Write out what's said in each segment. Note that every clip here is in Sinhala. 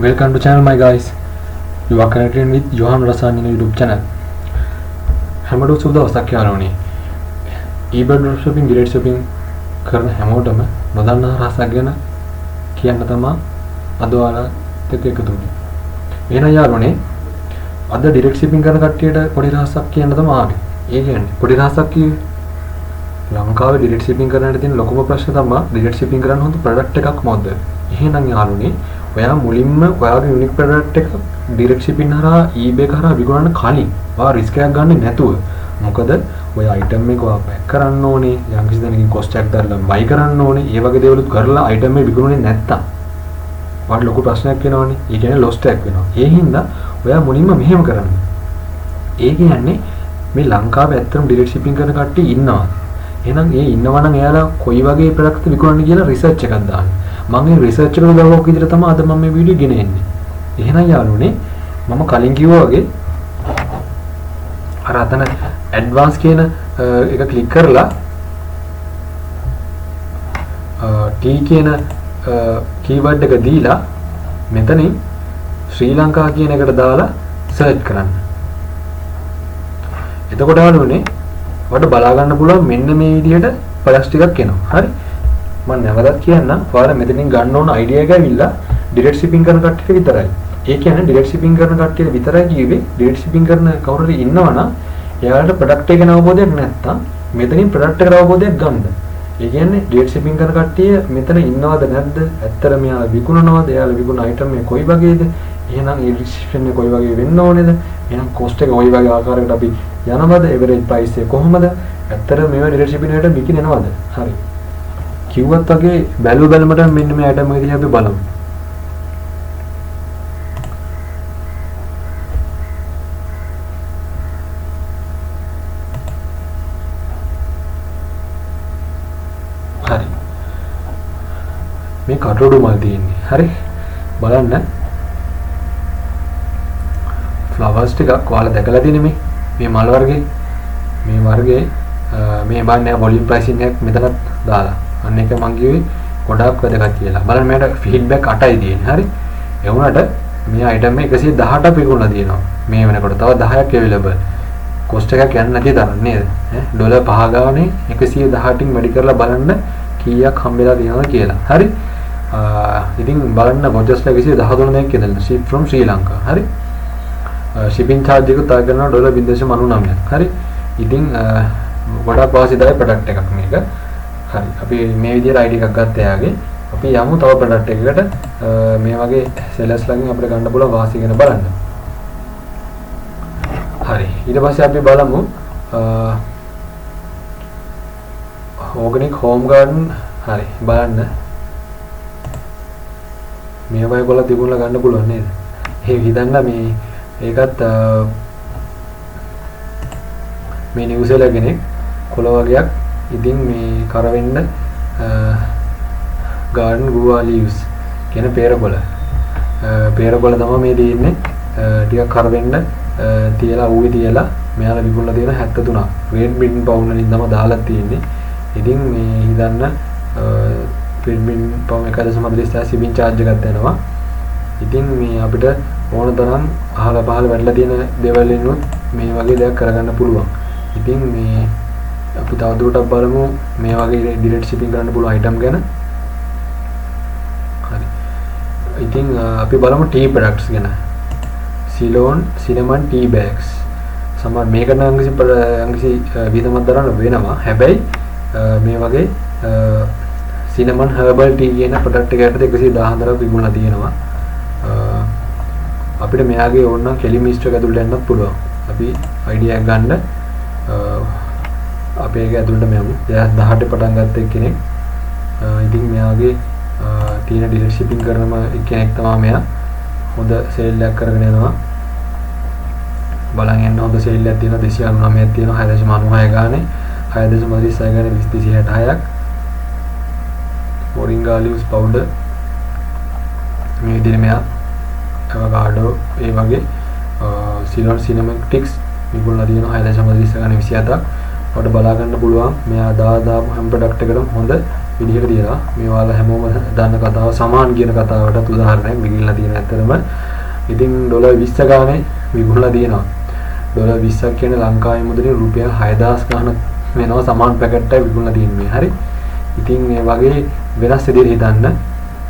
Welcome to channel my guys. You are connected with Johan Rasan in YouTube channel. හැමෝටම සුබ දවසක් යාළුවනේ. eBay dropshipping direct shipping කරන හැමෝටම නොදන්නා රහසක් ගැන කියන්න තමයි අද ඔයාලත් එක්ක එකතු වෙන්නේ. එහෙනම් යාළුවනේ අද direct shipping කරන කට්ටියට පොඩි රහසක් කියන්න තමයි ආවේ. ඒ කියන්නේ පොඩි රහසක් කිව්වේ ලංකාවේ direct shipping කරන්නට තියෙන ලොකුම ප්‍රශ්නේ තමයි direct shipping කරන්න හොඳ product එකක් මොකද්ද? එහෙනම් යාළුවනේ ඔයා මුලින්ම ඔයාගේ යුනික් ප්‍රොඩක්ට් එක ඩිරෙක්ට් shipping හරහා eBay කරා විකුණන්න කලින් ඔයා රිස්ක් එකක් ගන්න නැතුව මොකද ඔය අයිටම් එක ඔයා පැක් කරන්න ඕනේ යම් කිසි දෙනකින් කොස්ට් එකක් දාලා බයි කරන්න ඕනේ ඒ වගේ දේවලුත් කරලා අයිටම් එක විකුණුනේ නැත්තම් ඔයාට ලොකු ප්‍රශ්නයක් වෙනවනේ ඒ කියන්නේ ලොස්ට් එකක් වෙනවා ඒ හින්දා ඔයා මුලින්ම මෙහෙම කරන්න ඒ කියන්නේ මේ ලංකාවේ ඇත්තටම ඩිරෙක්ට් shipping කරන කට්ටිය ඉන්නවා එහෙනම් ඒ ඉන්නවා නම් එයාලා කොයි වගේ ප්‍රොඩක්ට් විකුණන්නේ කියලා රිසර්ච් එකක් දාන්න මම මේ රිසර්ච් එකට දාපුවා විදිහට තමයි අද මම මේ වීඩියෝ ගෙන එන්නේ. එහෙනම් යාළුවනේ මම කලින් කිව්වා වගේ අර අතන ඇඩ්වාන්ස් කියන එක ක්ලික් කරලා T කියන කීවර්ඩ් එක දීලා මෙතනින් ශ්‍රී ලංකා කියන එකට දාලා සර්ච් කරන්න. එතකොට යාළුවනේ ඔයාලට බලා ගන්න පුළුවන් මෙන්න මේ විදිහට ප්‍රොඩක්ට්ස් ටිකක් එනවා. හරි? මම නැවතත් කියන්නම් ඔයාලා මෙතනින් ගන්න ඕන අයිඩියා එක ඇවිල්ලා ඩිරෙක්ට් shipping කරන කට්ටියට විතරයි. ඒ කියන්නේ ඩිරෙක්ට් shipping කරන කට්ටියට විතරයි කිව්වේ ඩිරෙක්ට් shipping කරන කවුරු හරි ඉන්නවා නම් එයාලට ප්‍රොඩක්ට් එක ගැන අවබෝධයක් නැත්තම් මෙතනින් ප්‍රොඩක්ට් එකට අවබෝධයක් ගන්න. ඒ කියන්නේ ඩිරෙක්ට් shipping කරන කට්ටිය මෙතන ඉන්නවද නැද්ද? ඇත්තට මෙයාලා විකුණනවද? එයාලා විකුණන අයිටම් එක කොයි වගේද? එහෙනම් ඒ ඩිස්ක්‍රිප්ෂන් එක කොයි වගේ වෙන්න ඕනේද? එහෙනම් කොස්ට් එක කොයි වගේ ආකාරයකට අපි යනවද? එවරේජ් ප්‍රයිස් එක කොහොමද? ඇත්තට මේවා ඩිරෙක්ට් shipping එකට විකිනනවද? හරි. කිව්වත් වගේ බැලු බැලමට මෙන්න මේ අයිටම් එක දිහා අපි බලමු. හරි. මේ කටුඩු මල් තියෙන්නේ. හරි. බලන්න. ෆ්ලවර්ස් ටිකක් ඔයාලා දැකලා තියෙන්නේ මේ මල් වර්ගේ. මේ වර්ගේ මේ බන්නේ වොලියුම් ප්‍රයිසින් එකක් මෙතනත් දාලා අන්න එක මං කිව්වේ ගොඩාක් වැදගත් කියලා. බලන්න මේකට ෆීඩ්බැක් 8යි තියෙන්නේ. හරි. ඒ වුණාට මේ අයිටම් එක 118ක් විකුණලා තියෙනවා. මේ වෙනකොට තව 10ක් available. කොස්ට් එකක් යන්නේ නැති තරම් නේද? ඩොලර් 5 ගානේ 118න් වැඩි කරලා බලන්න කීයක් හම්බෙලා තියෙනවද කියලා. හරි. ඉතින් බලන්න බොජස්ලා 113 දෙනෙක් ඉඳලා ship from Sri Lanka. හරි. shipping charge එක තා කරනවා $0.99ක්. හරි. ඉතින් ගොඩාක් වාසිදායක ප්‍රොඩක්ට් එකක් මේක. හරි අපි මේ විදිහට ID එකක් ගත්ත එයාගේ අපි යමු තව ප්‍රොඩක්ට් එකකට මේ වගේ සෙලර්ස් ළඟින් අපිට ගන්න පුළුවන් වාසිය ගැන බලන්න. හරි ඊට පස්සේ අපි බලමු organic home garden හරි බලන්න මේ වගේ බලලා තිබුණලා ගන්න පුළුවන් නේද? ඒ හිතන්න මේ ඒකත් මේ නිව්සීලන්ත කෙනෙක් කොළ වගේක් ඉතින් මේ කරවෙන්න garden guava leaves කියන peerakola තමයි මේ දෙන්නේ ටිකක් කරවෙන්න තියලා ඌවේ තියලා මෙයාලා විකුණලා තියෙන 73ක් red bin pound වලින් තමයි දාලා තියෙන්නේ ඉතින් මේ හිතන්න red bin pound 1.45 shipping charge එකක් දෙනවා ඉතින් මේ අපිට ඕන තරම් අහල පහල වැඩිලා තියෙන දේවල් ඉන්නුත් මේ වගේ දෙයක් කරගන්න පුළුවන් ඉතින් මේ අපි තවදුරටත් බලමු මේ වගේ ඩිරෙක්ට් shipping කරන්න පුළුවන් අයිටම් ගැන. හරි. ඉතින් අපි බලමු tea products ගැන. Ceylon cinnamon tea bags. සමහර මේක නම් අංගසි විදමක් දරන්න වෙනවා. හැබැයි මේ වගේ cinnamon herbal tea කියන product එකකට 114ක් විකුණලා තියෙනවා. අපිට මෙයාගේ ඕන නම් කෙලි මිස්ට් එක ඇතුළට යන්නත් පුළුවන්. අපි අයිඩියා එකක් ගන්න අපි ඒක ඇතුළට මෙමු 2018 පටන් ගත්ත කෙනෙක් ඉතින් මෙයාගේ තියෙන ඩිරෙක්ට් shipping කරනම කෙනෙක් තමයි මෙයා හොඳ සේල් එකක් කරගෙන යනවා බලන් යන්න හොඳ සේල් එකක් තියෙනවා 299ක් තියෙනවා 6.96 ගානේ 6.36 ගානේ 266ක් moringa leaves powder මේ විදිහට මෙයා avocado ඒ වගේ Ceylon cinnamon sticks විකුණලා තියෙනවා 6.36 ගානේ 27ක් ඔයාලට බලා ගන්න පුළුවන් මෙයා දාපු හැම ප්‍රොඩක්ට් එකකටම හොඳ විදිහට තියලා මේ ඔයාලා හැමෝම දන්න කතාව සමාන් කියන කතාවටත් උදාහරණයක් විකිණලා තියෙන ඇත්තටම. ඉතින් ඩොලර් 20 ගානේ විකුණලා තියෙනවා. ඩොලර් 20ක් කියන්නේ ලංකාවේ මුදලින් රුපියල් 6000 ගානක් වෙනවා සමාන් පැකට් එකක් විකුණලා තියෙන්නේ. හරි. ඉතින් මේ වගේ වෙනස් විදිහට හිතන්න.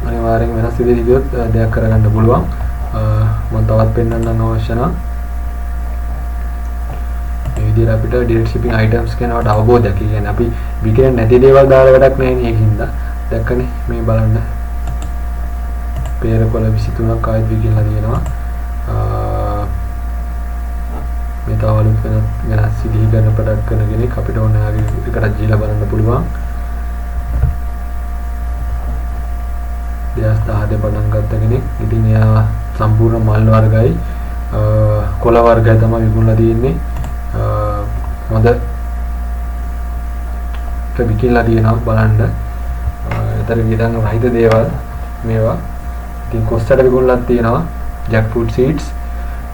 අනිවාර්යෙන් වෙනස් විදිහට හිතුවොත් දෙයක් කරගන්න පුළුවන්. මම තවත් පෙන්වන්නම් අවශ්‍ය නම් මේ විදිහට අපිට direct shipping items කියනවට අවබෝධයක්. ඒ කියන්නේ අපි විකිරෙන්නේ නැති දේවල් දාලා වැඩක් නැහැ නේ ඒකින්ද. දැක්කනේ මේ බලන්න. පෙරකොළ 23ක් ආයෙත් විකිරලා තියෙනවා. මේ තවලුත් වෙනස් විදිහට කරන ප්‍රොඩක්ට් කරන කෙනෙක් අපිට ඕන යාගේ එකට ජීලා බලන්න පුළුවන්. 2010 පටන් ගත්ත කෙනෙක්. ඉතින් එයා සම්පූර්ණ මල් වර්ගයි කොළ වර්ගය තමයි විකුණලා තියෙන්නේ. හොඳ විකිණලා තියෙනවා බලන්න. ඒතර විදන් රහිත දේවල් මේවා. ඉතින් කොස්ටට විකුණලා තියෙනවා ජැක්ෆෘට් සීඩ්ස්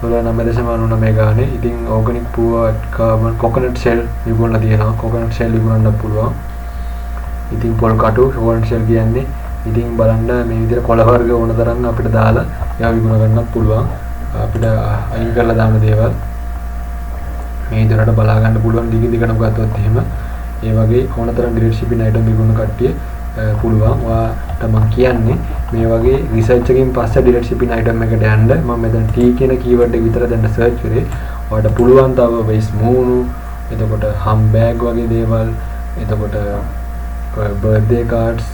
වල 9.99 ගානේ. ඉතින් ඕගනික් පුව කාබන් කොකනට් ෂෙල් විකුණලා තියෙනවා. කොකනට් ෂෙල් විකුණන්න පුළුවන්. ඉතින් පොල් කටු ෂෝන් ෂෙල් කියන්නේ. ඉතින් බලන්න මේ විදිහට කොළ වර්ග ඕන තරම් අපිට දාලා ඒවා විකුණ ගන්නත් පුළුවන්. අපිට අයින් කරලා දාන දේවල් මේ විදිහට බලා ගන්න පුළුවන්. දිගටම ගත්තොත් එහෙම ඒ වගේ ඕන තරම් direct shipping item විකුණන කට්ටිය පුළුවන්. ඔයාට මම කියන්නේ මේ වගේ රිසර්ච් එකකින් පස්සේ direct shipping item එකට යන්න. මම මෙතන T කියන keyword එක විතර දැන් සර්ච් කරේ. ඔයාට පුළුවන් තව waist මූණු, එතකොට hum bag වගේ දේවල්, එතකොට birthday cards,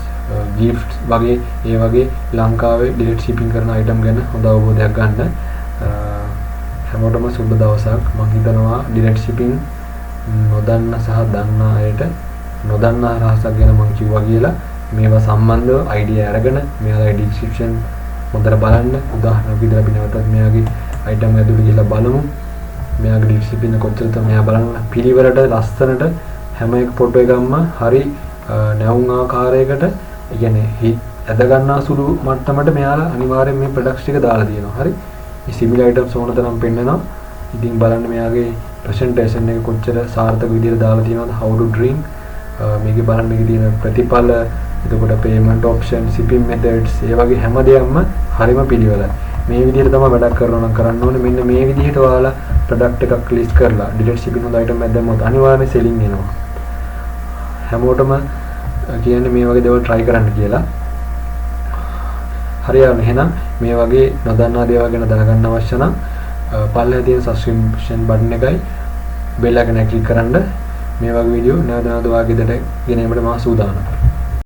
gifts වගේ ඒ වගේ ලංකාවේ direct shipping කරන item ගැන හොඳ අවබෝධයක් ගන්න. හැමෝටම සුබ දවසක්. මම හිතනවා direct shipping නොදන්න සහ දන්න අයට නොදන්න රහසක් ගැන මම කිව්වා කියලා. මේවා සම්බන්ධව idea අරගෙන මෙයාලා description හොඳට බලන්න. උදාහරණයක් විදිහට අපි නැවතත් මෙයාගේ item ඇතුළේ ගිහලා බලමු. මෙයාගේ direct shipping කොච්චරද මෙයා බලන්න පිළිවෙලට ලස්සනට හැම එක ෆොටෝ එකක්ම හරි නැවුම් ආකාරයකට ඒ කියන්නේ ඇද ගන්නා සුළු මට්ටමට මෙයාලා අනිවාර්යෙන් මේ ප්‍රොඩක්ට්ස් ටික දාලා තියෙනවා. හරි. මේ සිමිලර් items ඕන තරම් පෙන්නනවා. ඉතින් බලන්න මෙයාගේ presentation එක කොච්චර සාර්ථක විදිහට දාලා තියෙනවද. how to drink මේකේ බලන්න මේකේ තියෙන ප්‍රතිඵල, එතකොට payment option, shipping methods, ඒ වගේ හැම දෙයක්ම හරිම පිළිවෙලයි. මේ විදිහට තමයි වැඩක් කරනවා නම් කරන්න ඕනේ. මෙන්න මේ විදිහට ඔයාලා product එකක් list කරලා direct shipping හොඳ item එකක් දැම්මොත් අනිවාර්යයෙන් selling එනවා. හැමෝටම කියන්නේ මේ වගේ දේවල් try කරන්න කියලා. හරියම එහෙනම් මේ වගේ නොදන්නා දේවල් ගැන දැනගන්න අවශ්‍ය නම් පල්ලෙහා තියෙන subscription button එකයි bell icon එක click කරන්න. මේ වගේ වීඩියෝ නැවත නැවත ඔයාගේ දෙයට ගෙනීමට මම සූදානම්යි.